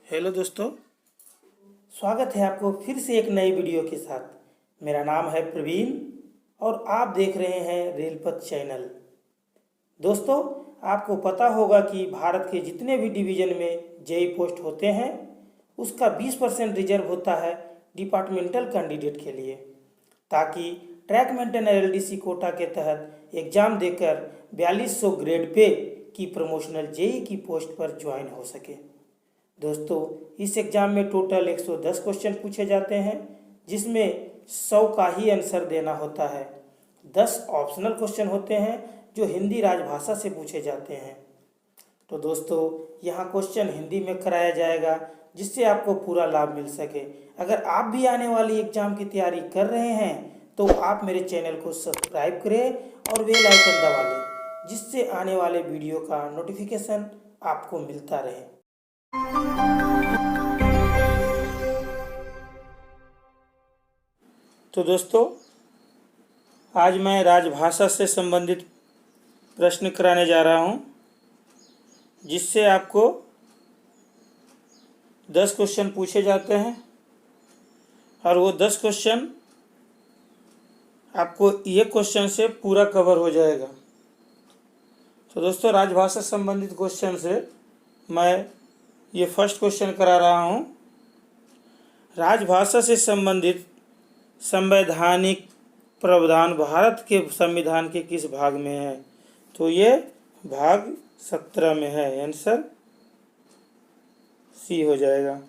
Hello दोस्तों, स्वागत है आपको फिर से एक नई वीडियो के साथ। मेरा नाम है प्रवीण और आप देख रहे हैं रेलपथ चैनल। दोस्तों, आपको पता होगा कि भारत के जितने भी डिवीज़न में जेई पोस्ट होते हैं उसका 20% रिजर्व होता है डिपार्टमेंटल कैंडिडेट के लिए, ताकि ट्रैक मेंटेन एलडीसी कोटा के तहत एग्ज़ाम देकर 4200 ग्रेड पे की प्रमोशनल जेई की पोस्ट पर ज्वाइन हो सके। दोस्तों, इस एग्ज़ाम में टोटल 110 क्वेश्चन पूछे जाते हैं, जिसमें 100 का ही आंसर देना होता है। 10 ऑप्शनल क्वेश्चन होते हैं जो हिंदी राजभाषा से पूछे जाते हैं। तो दोस्तों, यहाँ क्वेश्चन हिंदी में कराया जाएगा, जिससे आपको पूरा लाभ मिल सके। अगर आप भी आने वाली एग्ज़ाम की तैयारी कर रहे हैं तो आप मेरे चैनल को सब्सक्राइब करें और बेल आइकन दबा लें, जिससे आने वाले वीडियो का नोटिफिकेशन आपको मिलता रहे। तो दोस्तों, आज मैं राजभाषा से संबंधित प्रश्न कराने जा रहा हूं, जिससे आपको 10 क्वेश्चन पूछे जाते हैं और वो 10 क्वेश्चन आपको ये क्वेश्चन से पूरा कवर हो जाएगा। तो दोस्तों, राजभाषा संबंधित क्वेश्चन से मैं ये फर्स्ट क्वेश्चन करा रहा हूं। राजभाषा से संबंधित संवैधानिक प्रावधान भारत के संविधान के किस भाग में है? तो ये भाग 17 में है। आंसर सी हो जाएगा।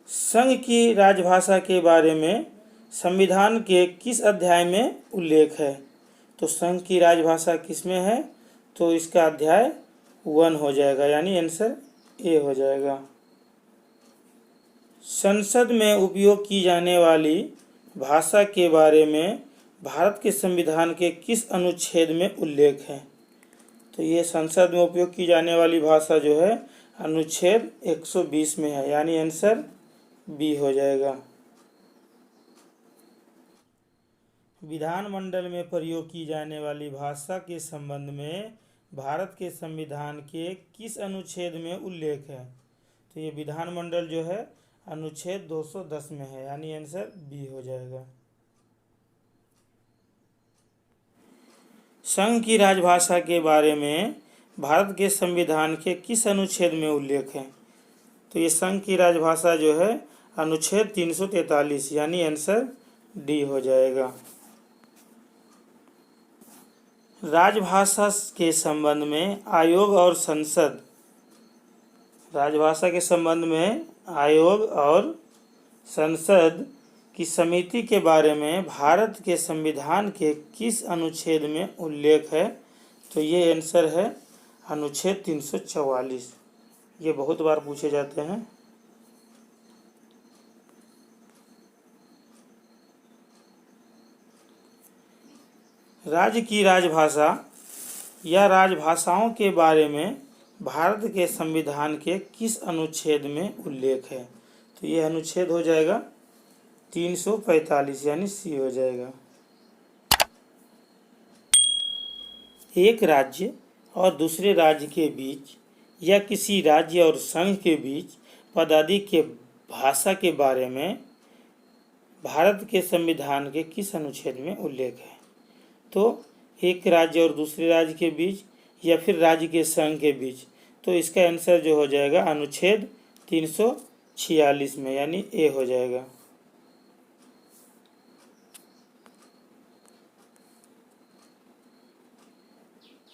संघ की राजभाषा के बारे में संविधान के किस अध्याय में उल्लेख है? तो संघ की राजभाषा किस में है? तो इसका अध्याय 1 हो जाएगा, यानी आंसर ए हो जाएगा। संसद में उपयोग की जाने वाली भाषा के बारे में भारत के संविधान के किस अनुच्छेद में उल्लेख है? तो ये संसद में उपयोग की जाने वाली भाषा जो है अनुच्छेद 120 में है, यानी आंसर बी हो जाएगा। विधानमंडल में प्रयोग की जाने वाली भाषा के संबंध में भारत के संविधान के किस अनुच्छेद में उल्लेख है? तो ये विधानमंडल जो है अनुच्छेद 210 में है, यानी आंसर बी हो जाएगा। संघ की राजभाषा के बारे में भारत के संविधान के किस अनुच्छेद में उल्लेख है? तो ये संघ की राजभाषा जो है अनुच्छेद 343, यानी आंसर डी हो जाएगा। राजभाषा के संबंध में आयोग और संसद, राजभाषा के संबंध में आयोग और संसद की समिति के बारे में भारत के संविधान के किस अनुच्छेद में उल्लेख है? तो ये आंसर है अनुच्छेद 344। ये बहुत बार पूछे जाते हैं। राज्य की राजभाषा या राजभाषाओं के बारे में भारत के संविधान के किस अनुच्छेद में उल्लेख है? तो ये अनुच्छेद हो जाएगा 345, यानी सी हो जाएगा। एक राज्य और दूसरे राज्य के बीच या किसी राज्य और संघ के बीच पदादि के भाषा के बारे में भारत के संविधान के किस अनुच्छेद में उल्लेख है? तो एक राज्य और दूसरे राज्य के बीच या फिर राज्य के संघ के बीच, तो इसका आंसर जो हो जाएगा अनुच्छेद 346 में, यानी ए हो जाएगा।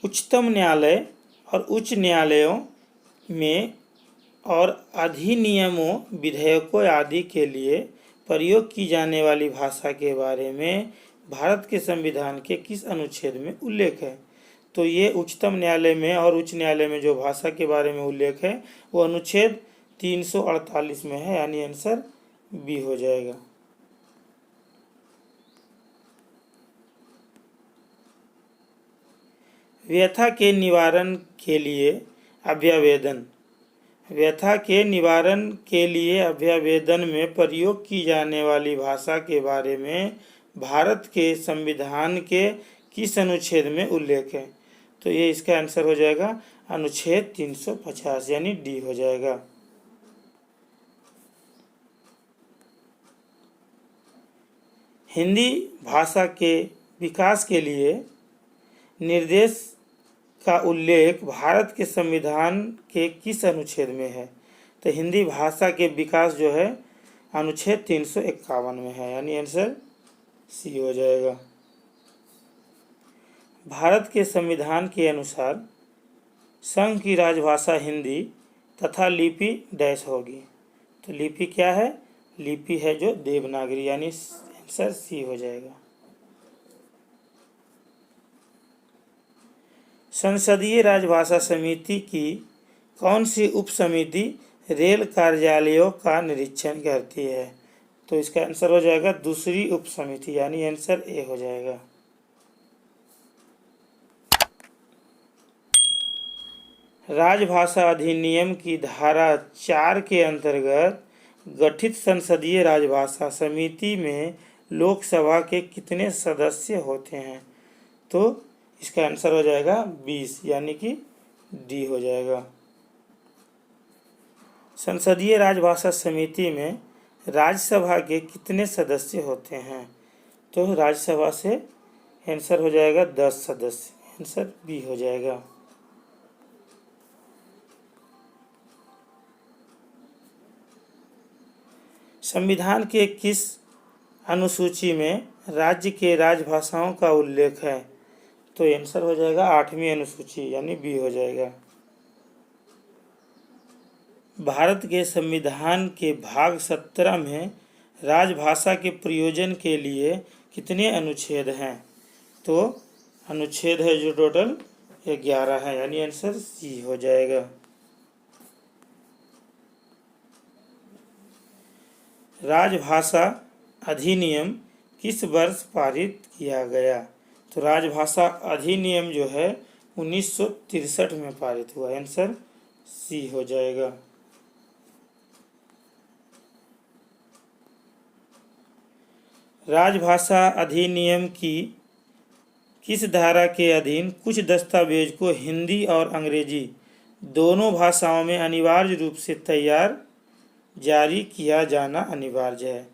उच्चतम न्यायालय और उच्च न्यायालयों में और अधिनियमों, विधेयकों आदि के लिए प्रयोग की जाने वाली भाषा के बारे में भारत के संविधान के किस अनुच्छेद में उल्लेख है? तो ये उच्चतम न्यायालय में और उच्च न्यायालय में जो भाषा के बारे में उल्लेख है वो अनुच्छेद 348 में है, यानी आंसर बी हो जाएगा। व्यथा के निवारण के लिए अभ्यावेदन, व्यथा के निवारण के लिए अभ्यावेदन में प्रयोग की जाने वाली भाषा के बारे में भारत के संविधान के किस अनुच्छेद में उल्लेख है? तो ये इसका आंसर हो जाएगा अनुच्छेद 350, यानी डी हो जाएगा। हिंदी भाषा के विकास के लिए निर्देश का उल्लेख भारत के संविधान के किस अनुच्छेद में है? तो हिंदी भाषा के विकास जो है अनुच्छेद 351 में है, यानी आंसर सी हो जाएगा। भारत के संविधान के अनुसार संघ की राजभाषा हिंदी तथा लिपि डैश होगी। तो लिपि क्या है? लिपि है जो देवनागरी, यानी आंसर सी हो जाएगा। संसदीय राजभाषा समिति की कौन सी उप समिति रेल कार्यालयों का निरीक्षण करती है? तो इसका आंसर हो जाएगा दूसरी उप समिति, यानी आंसर ए हो जाएगा। राजभाषा अधिनियम की धारा 4 के अंतर्गत गठित संसदीय राजभाषा समिति में लोकसभा के कितने सदस्य होते हैं? तो इसका आंसर हो जाएगा 20, यानी कि डी हो जाएगा। संसदीय राजभाषा समिति में राज्यसभा के कितने सदस्य होते हैं? तो राज्यसभा से आंसर हो जाएगा 10 सदस्य, आंसर बी हो जाएगा। संविधान के किस अनुसूची में राज्य के राजभाषाओं का उल्लेख है? तो आंसर हो जाएगा 8वीं अनुसूची, यानी बी हो जाएगा। भारत के संविधान के भाग 17 में राजभाषा के प्रयोजन के लिए कितने अनुच्छेद हैं? तो अनुच्छेद है जो टोटल 11 है, यानी आंसर सी हो जाएगा। राजभाषा अधिनियम किस वर्ष पारित किया गया? तो राजभाषा अधिनियम जो है 1963 में पारित हुआ, आंसर सी हो जाएगा। राजभाषा अधिनियम की किस धारा के अधीन कुछ दस्तावेज को हिंदी और अंग्रेजी दोनों भाषाओं में अनिवार्य रूप से तैयार जारी किया जाना अनिवार्य है?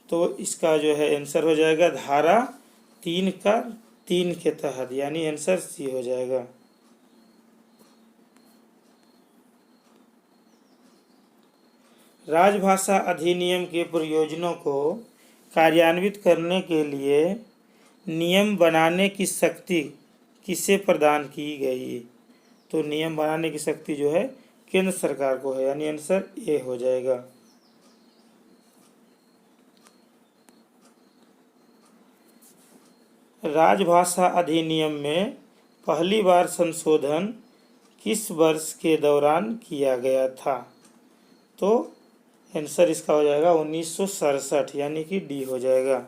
तो इसका जो है आंसर हो जाएगा धारा 3 का 3 के तहत, यानी आंसर सी हो जाएगा। राजभाषा अधिनियम के प्रयोजनों को कार्यान्वित करने के लिए नियम बनाने की शक्ति किसे प्रदान की गई? तो नियम बनाने की शक्ति जो है केंद्र सरकार को है, यानी आंसर ए हो जाएगा। राजभाषा अधिनियम में पहली बार संशोधन किस वर्ष के दौरान किया गया था? तो आंसर इसका हो जाएगा 1967, यानी कि डी हो जाएगा।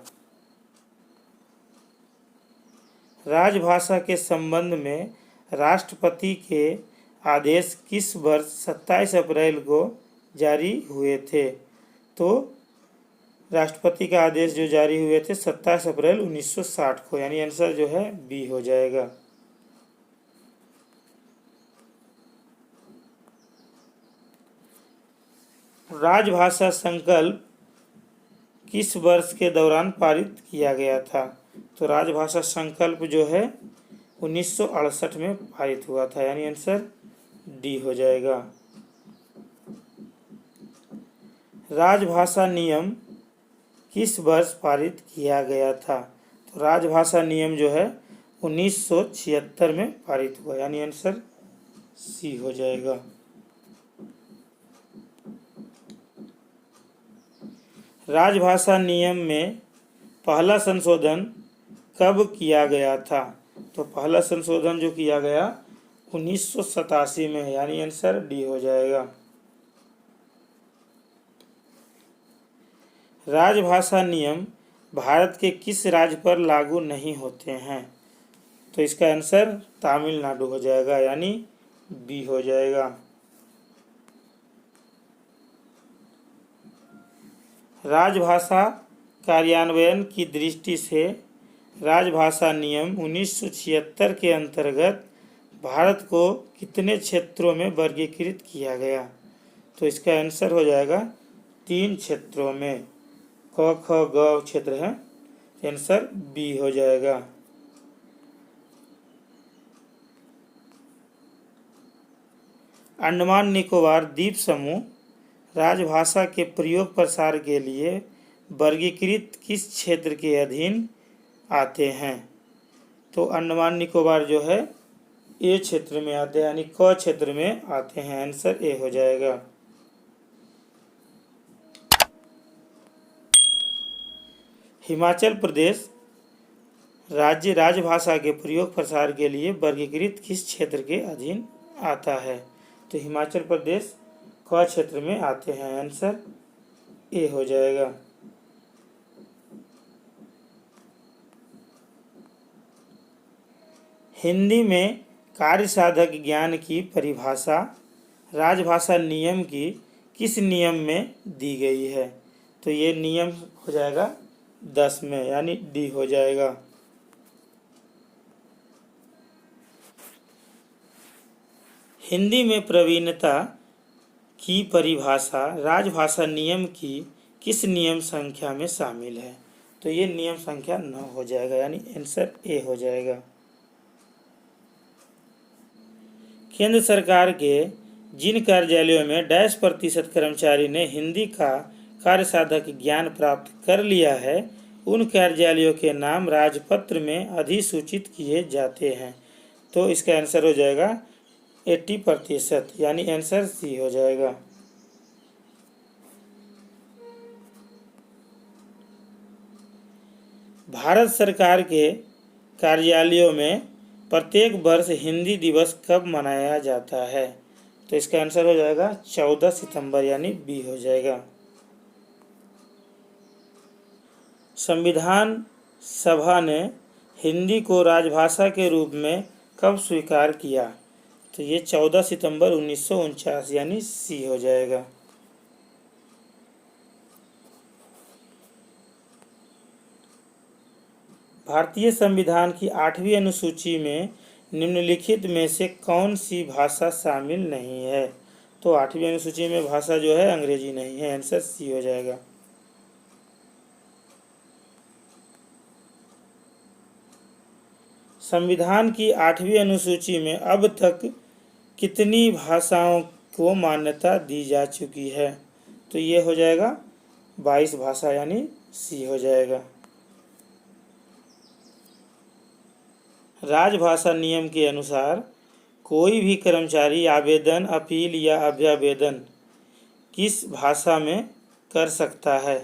राजभाषा के संबंध में राष्ट्रपति के आदेश किस वर्ष 27 अप्रैल को जारी हुए थे? तो राष्ट्रपति का आदेश जो जारी हुए थे 27 अप्रैल 1960 को, यानी आंसर जो है बी हो जाएगा। राजभाषा संकल्प किस वर्ष के दौरान पारित किया गया था? तो राजभाषा संकल्प जो है 1968 में पारित हुआ था, यानी आंसर डी हो जाएगा। राजभाषा नियम किस वर्ष पारित किया गया था? तो राजभाषा नियम जो है 1976 में पारित हुआ, यानी आंसर सी हो जाएगा। राजभाषा नियम में पहला संशोधन कब किया गया था? तो पहला संशोधन जो किया गया 1987 में है, यानी आंसर डी हो जाएगा। राजभाषा नियम भारत के किस राज्य पर लागू नहीं होते हैं? तो इसका आंसर तमिलनाडु हो जाएगा, यानी बी हो जाएगा। राजभाषा कार्यान्वयन की दृष्टि से राजभाषा नियम 1976 के अंतर्गत भारत को कितने क्षेत्रों में वर्गीकृत किया गया? तो इसका आंसर हो जाएगा 3 क्षेत्रों में। क ख ग क्षेत्र है, आंसर बी हो जाएगा। अंडमान निकोबार द्वीप समूह राजभाषा के प्रयोग प्रसार के लिए वर्गीकृत किस क्षेत्र के अधीन आते हैं? तो अंडमान निकोबार जो है ए क्षेत्र में आते हैं, यानी क क्षेत्र में आते हैं। आंसर ए हो जाएगा। हिमाचल प्रदेश राज्य राजभाषा के प्रयोग प्रसार के लिए वर्गीकृत किस क्षेत्र के अधीन आता है? तो हिमाचल प्रदेश क क्षेत्र में आते हैं। आंसर ए हो जाएगा। हिंदी में कार्यसाधक ज्ञान की परिभाषा राजभाषा नियम की किस नियम में दी गई है? तो ये नियम हो जाएगा 10 में, यानी डी हो जाएगा। हिंदी में प्रवीणता की परिभाषा राजभाषा नियम की किस नियम संख्या में शामिल है? तो ये नियम संख्या 9 हो जाएगा, यानी आंसर ए हो जाएगा। केंद्र सरकार के जिन कार्यालयों में %% कर्मचारी ने हिंदी का कार्यसाधक ज्ञान प्राप्त कर लिया है, उन कार्यालयों के नाम राजपत्र में अधिसूचित किए जाते हैं। तो इसका आंसर हो जाएगा 80%, यानी आंसर सी हो जाएगा। भारत सरकार के कार्यालयों में प्रत्येक वर्ष हिंदी दिवस कब मनाया जाता है? तो इसका आंसर हो जाएगा 14 सितंबर, यानी बी हो जाएगा। संविधान सभा ने हिंदी को राजभाषा के रूप में कब स्वीकार किया? तो ये 14 सितंबर 1949, यानी सी हो जाएगा। भारतीय संविधान की 8वीं अनुसूची में निम्नलिखित में से कौन सी भाषा शामिल नहीं है? तो 8वीं अनुसूची में भाषा जो है अंग्रेजी नहीं है। आंसर सी हो जाएगा। संविधान की 8वीं अनुसूची में अब तक कितनी भाषाओं को मान्यता दी जा चुकी है? तो ये हो जाएगा 22 भाषा, यानी सी हो जाएगा। राजभाषा नियम के अनुसार कोई भी कर्मचारी आवेदन, अपील या अभ्यावेदन किस भाषा में कर सकता है?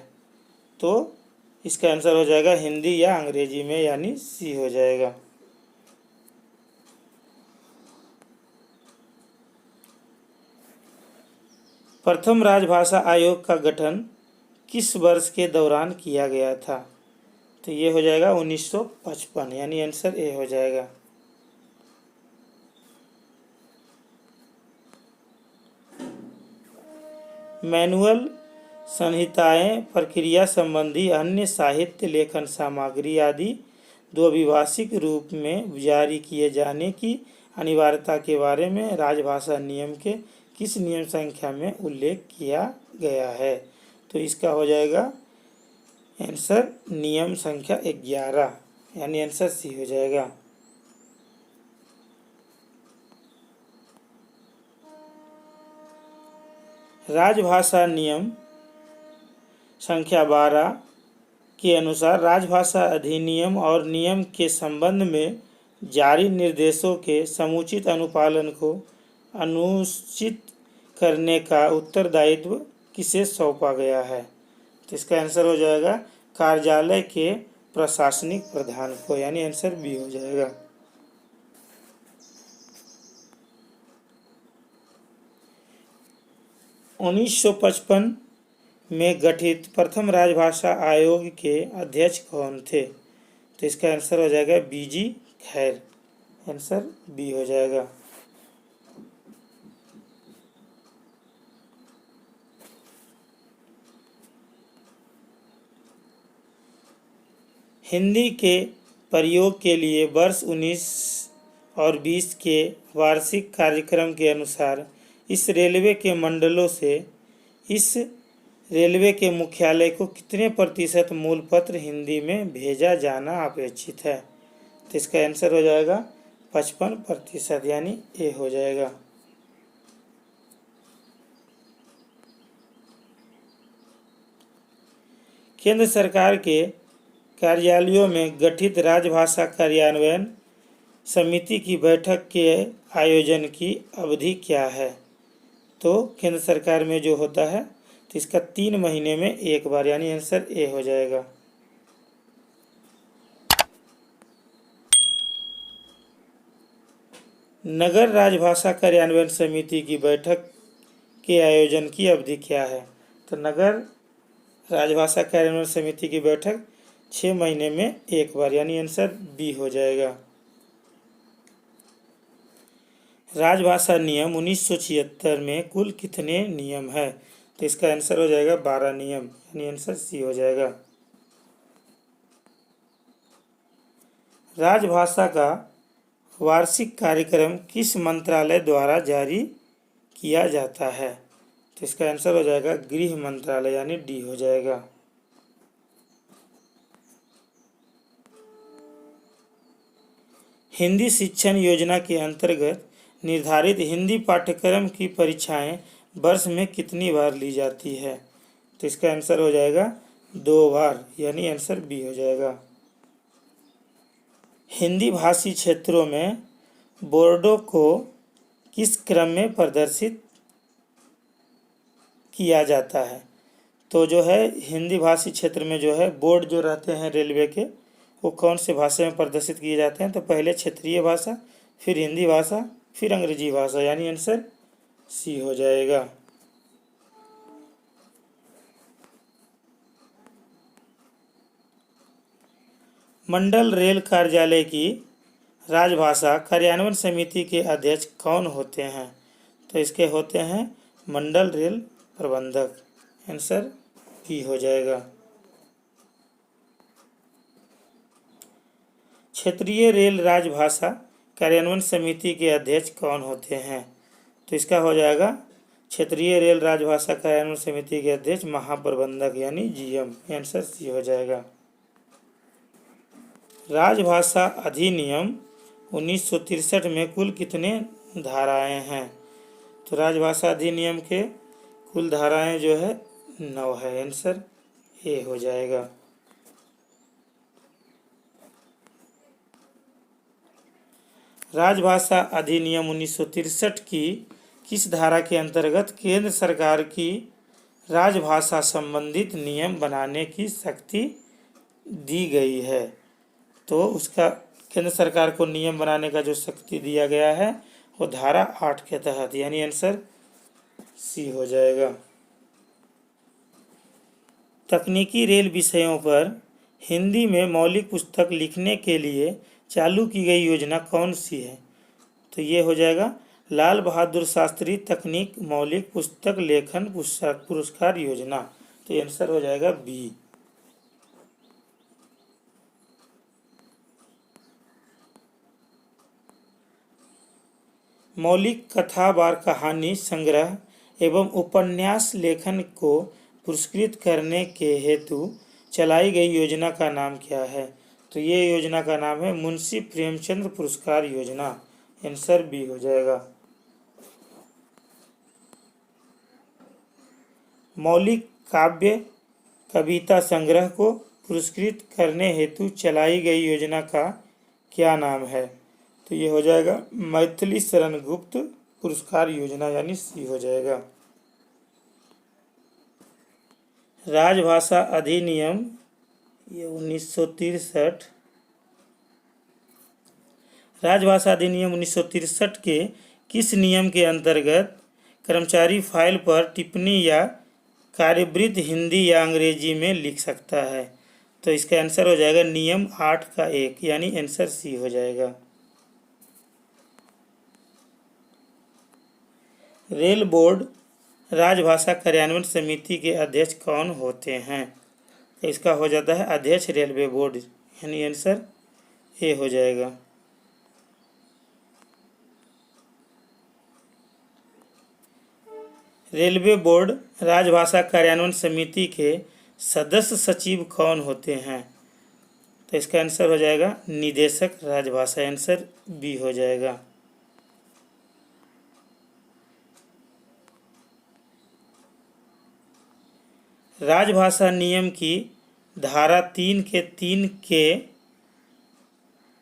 तो इसका आंसर हो जाएगा हिंदी या अंग्रेजी में, यानी सी हो जाएगा। प्रथम राजभाषा आयोग का गठन किस वर्ष के दौरान किया गया था? तो ये हो जाएगा 1955, यानी आंसर ए हो जाएगा। मैनुअल, संहिताएं, प्रक्रिया संबंधी अन्य साहित्य, लेखन सामग्री आदि द्विभाषिक रूप में जारी किए जाने की अनिवार्यता के बारे में राजभाषा नियम के किस नियम संख्या में उल्लेख किया गया है? तो इसका हो जाएगा आंसर नियम संख्या 11, यानी आंसर सी हो जाएगा। राजभाषा नियम संख्या 12 के अनुसार राजभाषा अधिनियम और नियम के संबंध में जारी निर्देशों के समुचित अनुपालन को अनुचित करने का उत्तरदायित्व किसे सौंपा गया है? तो इसका आंसर हो जाएगा कार्यालय के प्रशासनिक प्रधान को, यानी आंसर बी हो जाएगा। उन्नीस 1955 में गठित प्रथम राजभाषा आयोग के अध्यक्ष कौन थे? तो इसका आंसर हो जाएगा बीजी खैर, आंसर बी हो जाएगा। हिंदी के प्रयोग के लिए वर्ष 19 और 20 के वार्षिक कार्यक्रम के अनुसार इस रेलवे के मंडलों से इस रेलवे के मुख्यालय को कितने प्रतिशत मूल पत्र हिंदी में भेजा जाना अपेक्षित है? तो इसका आंसर हो जाएगा 55%, यानी ए हो जाएगा। केंद्र सरकार के कार्यालयों में गठित राजभाषा कार्यान्वयन समिति की बैठक के आयोजन की अवधि क्या है? तो केंद्र सरकार में जो होता है तो इसका 3 महीने में एक बार, यानी आंसर ए हो जाएगा। नगर राजभाषा कार्यान्वयन समिति की बैठक के आयोजन की अवधि क्या है? तो नगर राजभाषा कार्यान्वयन समिति की बैठक 6 महीने में एक बार, यानी आंसर बी हो जाएगा। राजभाषा नियम 1976 में कुल कितने नियम है? तो इसका आंसर हो जाएगा 12 नियम, यानी आंसर सी हो जाएगा। राजभाषा का वार्षिक कार्यक्रम किस मंत्रालय द्वारा जारी किया जाता है? तो इसका आंसर हो जाएगा गृह मंत्रालय, यानी डी हो जाएगा। हिंदी शिक्षण योजना के अंतर्गत निर्धारित हिंदी पाठ्यक्रम की परीक्षाएं वर्ष में कितनी बार ली जाती है? तो इसका आंसर हो जाएगा 2 बार, यानी आंसर बी हो जाएगा। हिंदी भाषी क्षेत्रों में बोर्डों को किस क्रम में प्रदर्शित किया जाता है? तो जो है हिंदी भाषी क्षेत्र में जो है बोर्ड जो रहते हैं रेलवे के, वो कौन से भाषा में प्रदर्शित किए जाते हैं? तो पहले क्षेत्रीय भाषा, फिर हिंदी भाषा, फिर अंग्रेजी भाषा, यानी आंसर सी हो जाएगा। मंडल रेल कार्यालय की राजभाषा कार्यान्वयन समिति के अध्यक्ष कौन होते हैं? तो इसके होते हैं मंडल रेल प्रबंधक, आंसर बी हो जाएगा। क्षेत्रीय रेल राजभाषा कार्यान्वयन समिति के अध्यक्ष कौन होते हैं? तो इसका हो जाएगा क्षेत्रीय रेल राजभाषा कार्यान्वयन समिति के अध्यक्ष महाप्रबंधक, यानी जीएम, आंसर सी हो जाएगा। राजभाषा अधिनियम 1963 में कुल कितने धाराएं हैं? तो राजभाषा अधिनियम के कुल धाराएं जो है 9 है, आंसर ए हो जाएगा। राजभाषा अधिनियम 1963 की किस धारा के अंतर्गत केंद्र सरकार की राजभाषा संबंधित नियम बनाने की शक्ति दी गई है? तो उसका केंद्र सरकार को नियम बनाने का जो शक्ति दिया गया है वो धारा 8 के तहत, यानी आंसर सी हो जाएगा। तकनीकी रेल विषयों पर हिंदी में मौलिक पुस्तक लिखने के लिए चालू की गई योजना कौन सी है? तो ये हो जाएगा लाल बहादुर शास्त्री तकनीक मौलिक पुस्तक लेखन पुरस्कार योजना, तो आंसर हो जाएगा बी। मौलिक कथा वार कहानी संग्रह एवं उपन्यास लेखन को पुरस्कृत करने के हेतु चलाई गई योजना का नाम क्या है? तो ये योजना का नाम है मुंशी प्रेमचंद पुरस्कार योजना, आंसर बी हो जाएगा। मौलिक काव्य कविता संग्रह को पुरस्कृत करने हेतु चलाई गई योजना का क्या नाम है? तो ये हो जाएगा मैथिली शरण गुप्त पुरस्कार योजना, यानी सी हो जाएगा। राजभाषा अधिनियम ये 1963, राजभाषा अधिनियम 1963 के किस नियम के अंतर्गत कर्मचारी फाइल पर टिप्पणी या कार्यवृत्त हिंदी या अंग्रेजी में लिख सकता है? तो इसका आंसर हो जाएगा नियम 8 का 1, यानी आंसर सी हो जाएगा। रेल बोर्ड राजभाषा कार्यान्वयन समिति के अध्यक्ष कौन होते हैं? इसका हो जाता है अध्यक्ष रेलवे बोर्ड, यानी आंसर ए हो जाएगा। रेलवे बोर्ड राजभाषा कार्यान्वयन समिति के सदस्य सचिव कौन होते हैं? तो इसका आंसर हो जाएगा निदेशक राजभाषा। आंसर बी हो जाएगा। राजभाषा नियम की धारा 3 के 3 के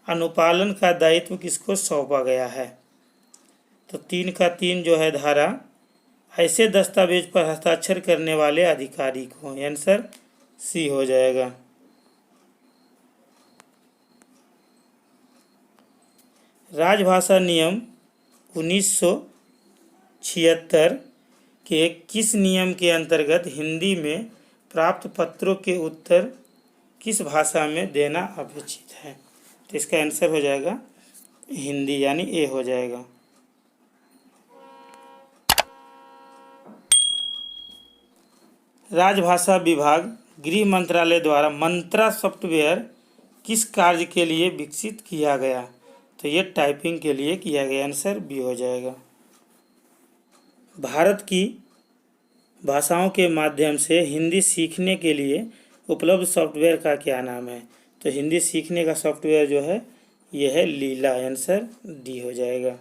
अनुपालन का दायित्व किसको सौंपा गया है? तो 3 का 3 जो है धारा, ऐसे दस्तावेज पर हस्ताक्षर करने वाले अधिकारी को। आंसर सी हो जाएगा। राजभाषा नियम 1976 के किस नियम के अंतर्गत हिंदी में प्राप्त पत्रों के उत्तर किस भाषा में देना अपेक्षित है? तो इसका आंसर हो जाएगा हिंदी, यानी ए हो जाएगा। राजभाषा विभाग गृह मंत्रालय द्वारा मंत्रा सॉफ्टवेयर किस कार्य के लिए विकसित किया गया? तो ये टाइपिंग के लिए किया गया। आंसर बी हो जाएगा। भारत की भाषाओं के माध्यम से हिंदी सीखने के लिए उपलब्ध सॉफ्टवेयर का क्या नाम है? तो हिंदी सीखने का सॉफ्टवेयर जो है यह है लीला। आंसर डी हो जाएगा।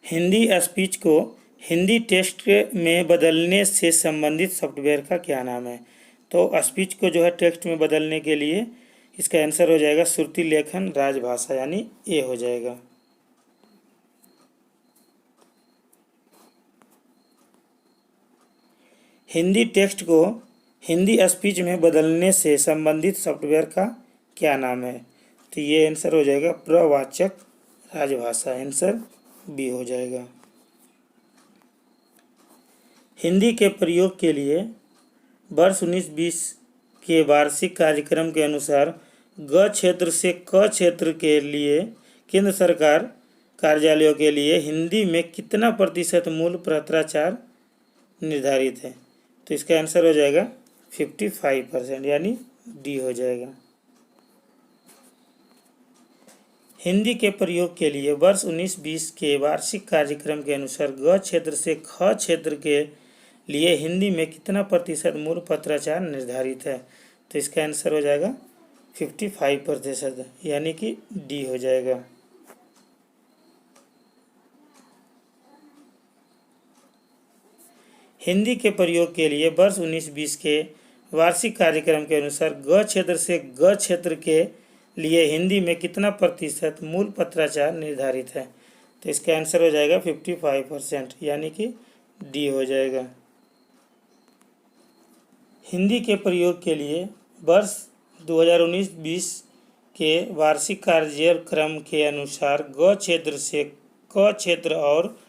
हिंदी स्पीच को हिंदी टेक्स्ट में बदलने से संबंधित सॉफ्टवेयर का क्या नाम है? तो स्पीच को जो है टेक्स्ट में बदलने के लिए इसका आंसर हो जाएगा श्रुति लेखन राजभाषा, यानी ए हो जाएगा। हिंदी टेक्स्ट को हिंदी स्पीच में बदलने से संबंधित सॉफ्टवेयर का क्या नाम है? तो ये आंसर हो जाएगा प्रवाचक राजभाषा। आंसर बी हो जाएगा। हिंदी के प्रयोग के लिए वर्ष 1920 के वार्षिक कार्यक्रम के अनुसार ग क्षेत्र से क क्षेत्र के लिए केंद्र सरकार कार्यालयों के लिए हिंदी में कितना प्रतिशत मूल पत्राचार निर्धारित है? तो इसका आंसर हो जाएगा 55%, यानी डी हो जाएगा। हिंदी के प्रयोग के लिए वर्ष 1920 के वार्षिक कार्यक्रम के अनुसार ग क्षेत्र से ख क्षेत्र के लिए हिंदी में कितना प्रतिशत मूल पत्राचार निर्धारित है? तो इसका आंसर हो जाएगा 55%, यानी कि डी हो जाएगा। हिंदी के प्रयोग के लिए वर्ष 1920 के वार्षिक कार्यक्रम के अनुसार ग क्षेत्र से ग क्षेत्र के लिए हिंदी में कितना प्रतिशत मूल पत्राचार निर्धारित है? तो इसका आंसर हो जाएगा 55%, यानी कि डी हो जाएगा। हिंदी के प्रयोग के लिए वर्ष 2019-20 के वार्षिक कार्यक्रम के अनुसार ग क्षेत्र से क क्षेत्र और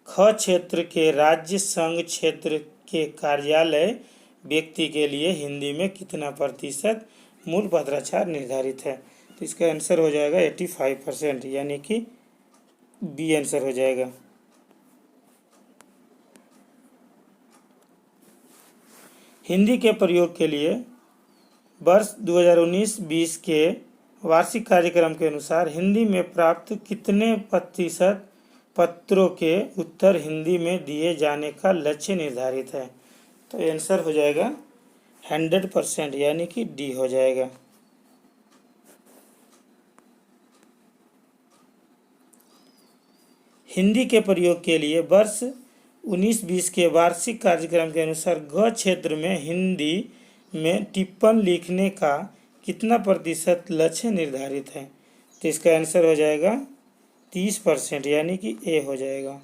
ख क्षेत्र के राज्य संघ क्षेत्र के कार्यालय व्यक्ति के लिए हिंदी में कितना प्रतिशत मूल पत्राचार निर्धारित है? तो इसका आंसर हो जाएगा 85%, यानी कि बी आंसर हो जाएगा। हिंदी के प्रयोग के लिए वर्ष 2019-20 के वार्षिक कार्यक्रम के अनुसार हिंदी में प्राप्त कितने प्रतिशत पत्रों के उत्तर हिंदी में दिए जाने का लक्ष्य निर्धारित है? तो आंसर हो जाएगा 100%, यानी कि डी हो जाएगा। हिंदी के प्रयोग के लिए वर्ष 19-20 के वार्षिक कार्यक्रम के अनुसार ग क्षेत्र में हिंदी में टिप्पण लिखने का कितना प्रतिशत लक्ष्य निर्धारित है? तो इसका आंसर हो जाएगा 30%, यानी कि ए हो जाएगा।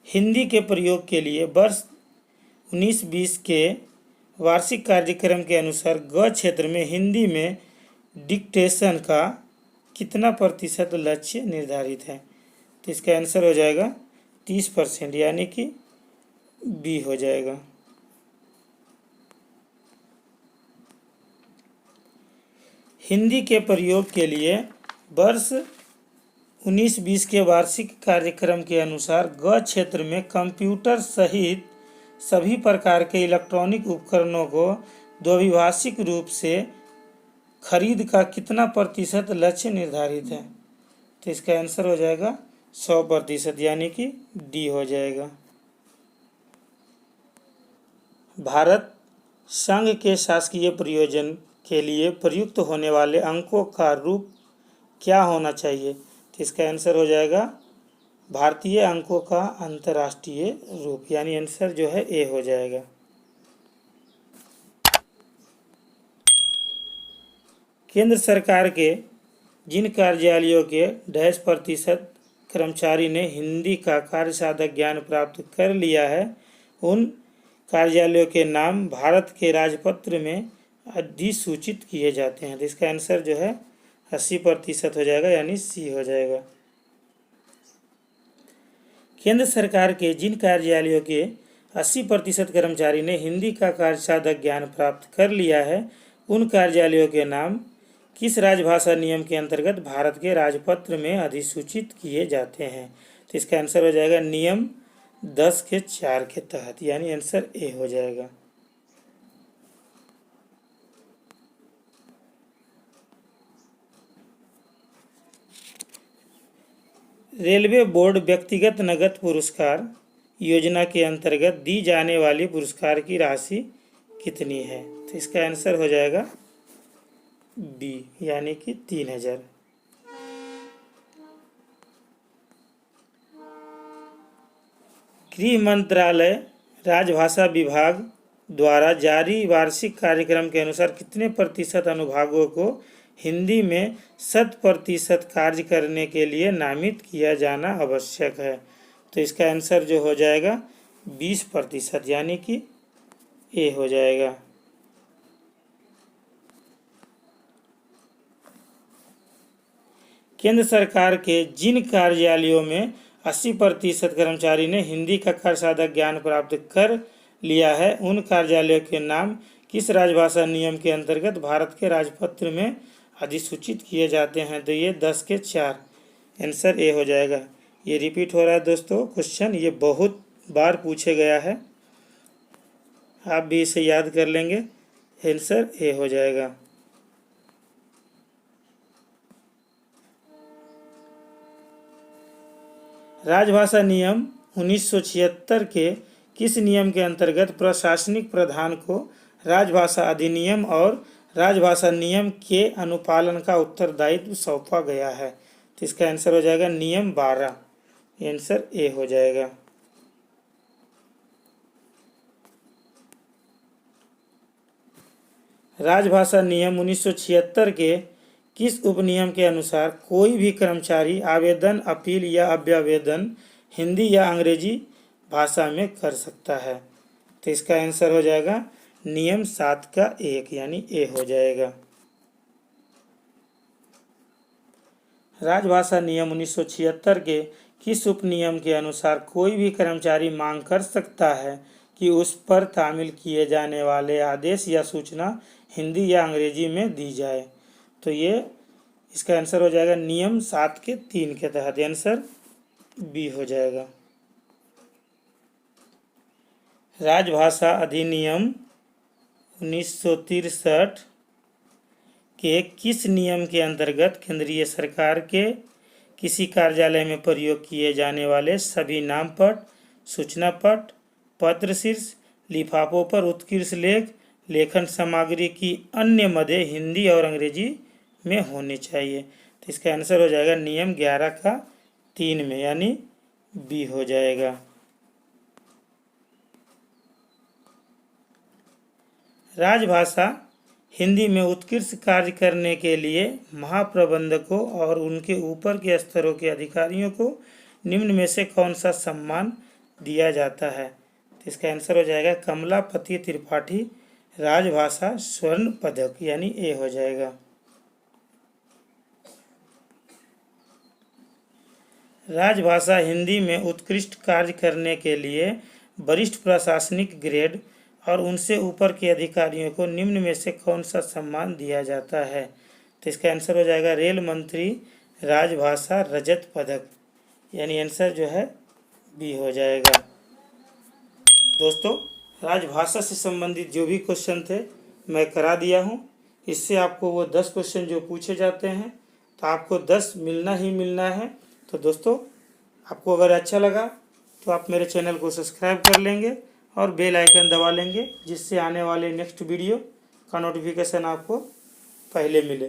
हिंदी के प्रयोग के लिए वर्ष 19-20 के वार्षिक कार्यक्रम के अनुसार ग क्षेत्र में हिंदी में डिक्टेशन का कितना प्रतिशत लक्ष्य निर्धारित है? तो इसका आंसर हो जाएगा 30%, यानी कि बी हो जाएगा। हिंदी के प्रयोग के लिए वर्ष 19-20 के वार्षिक कार्यक्रम के अनुसार ग क्षेत्र में कंप्यूटर सहित सभी प्रकार के इलेक्ट्रॉनिक उपकरणों को द्विभाषिक रूप से खरीद का कितना प्रतिशत लक्ष्य निर्धारित है? तो इसका आंसर हो जाएगा 100%, यानी कि डी हो जाएगा। भारत संघ के शासकीय प्रयोजन के लिए प्रयुक्त होने वाले अंकों का रूप क्या होना चाहिए? तो इसका आंसर हो जाएगा भारतीय अंकों का अंतर्राष्ट्रीय रूप, यानी आंसर जो है ए हो जाएगा। केंद्र सरकार के जिन कार्यालयों के %% कर्मचारी ने हिंदी का कार्यसाधक ज्ञान प्राप्त कर लिया है, उन कार्यालयों के नाम भारत के राजपत्र में अधिसूचित किए जाते हैं। तो इसका आंसर जो है 80% हो जाएगा, यानी सी हो जाएगा। केंद्र सरकार के जिन कार्यालयों के 80% कर्मचारी ने हिंदी का कार्यसाधक ज्ञान प्राप्त कर लिया है, उन कार्यालयों के नाम किस राजभाषा नियम के अंतर्गत भारत के राजपत्र में अधिसूचित किए जाते हैं? तो इसका आंसर हो जाएगा नियम 10(4) के तहत, यानी आंसर ए हो जाएगा। रेलवे बोर्ड व्यक्तिगत नकद पुरस्कार योजना के अंतर्गत दी जाने वाली पुरस्कार की राशि कितनी है? तो इसका आंसर हो जाएगा बी, यानी कि 3000। गृह मंत्रालय राजभाषा विभाग द्वारा जारी वार्षिक कार्यक्रम के अनुसार कितने प्रतिशत अनुभागों को हिंदी में 100% कार्य करने के लिए नामित किया जाना आवश्यक है? तो इसका आंसर जो हो जाएगा 20%, यानी कि ए हो जाएगा। केंद्र सरकार के जिन कार्यालयों में 80% कर्मचारी ने हिंदी का कार्यसाधक ज्ञान प्राप्त कर लिया है, उन कार्यालयों के नाम किस राजभाषा नियम के अंतर्गत भारत के राजपत्र में अधिसूचित किए जाते हैं? तो ये 10(4) आंसर ए हो जाएगा। ये रिपीट हो रहा है दोस्तों क्वेश्चन, ये बहुत बार पूछे गया है, आप भी इसे याद कर लेंगे। आंसर ए हो जाएगा। राजभाषा नियम 1976 के किस नियम के अंतर्गत प्रशासनिक प्रधान को राजभाषा अधिनियम और राजभाषा नियम के अनुपालन का उत्तरदायित्व सौंपा गया है? तो इसका आंसर हो जाएगा नियम 12, आंसर ए हो जाएगा। राजभाषा नियम 1976 के किस उपनियम के अनुसार कोई भी कर्मचारी आवेदन, अपील या अभ्यावेदन हिंदी या अंग्रेजी भाषा में कर सकता है? तो इसका आंसर हो जाएगा नियम 7 का 1, यानी ए हो जाएगा। राजभाषा नियम 1976 के किस उपनियम के अनुसार कोई भी कर्मचारी मांग कर सकता है कि उस पर तामील किए जाने वाले आदेश या सूचना हिंदी या अंग्रेजी में दी जाए? तो ये इसका आंसर हो जाएगा नियम 7 के 3 के तहत, आंसर बी हो जाएगा। राजभाषा अधिनियम 1963 के किस नियम के अंतर्गत केंद्रीय सरकार के किसी कार्यालय में प्रयोग किए जाने वाले सभी नामपट, सूचना पट, पत्र शीर्ष, लिफाफों पर उत्कृष्ट लेख, लेखन सामग्री की अन्य मदें हिंदी और अंग्रेजी में होने चाहिए? तो इसका आंसर हो जाएगा नियम 11 का 3 में, यानी बी हो जाएगा। राजभाषा हिंदी में उत्कृष्ट कार्य करने के लिए महाप्रबंधकों और उनके ऊपर के स्तरों के अधिकारियों को निम्न में से कौन सा सम्मान दिया जाता है? तो इसका आंसर हो जाएगा कमलापति त्रिपाठी राजभाषा स्वर्ण पदक, यानी ए हो जाएगा। राजभाषा हिंदी में उत्कृष्ट कार्य करने के लिए वरिष्ठ प्रशासनिक ग्रेड और उनसे ऊपर के अधिकारियों को निम्न में से कौन सा सम्मान दिया जाता है? तो इसका आंसर हो जाएगा रेल मंत्री राजभाषा रजत पदक, यानी आंसर जो है बी हो जाएगा। दोस्तों, राजभाषा से संबंधित जो भी क्वेश्चन थे मैं करा दिया हूँ। इससे आपको वो 10 क्वेश्चन जो पूछे जाते हैं तो आपको 10 मिलना ही मिलना है। तो दोस्तों, आपको अगर अच्छा लगा तो आप मेरे चैनल को सब्सक्राइब कर लेंगे और बेल आइकन दबा लेंगे, जिससे आने वाले नेक्स्ट वीडियो का नोटिफिकेशन आपको पहले मिले।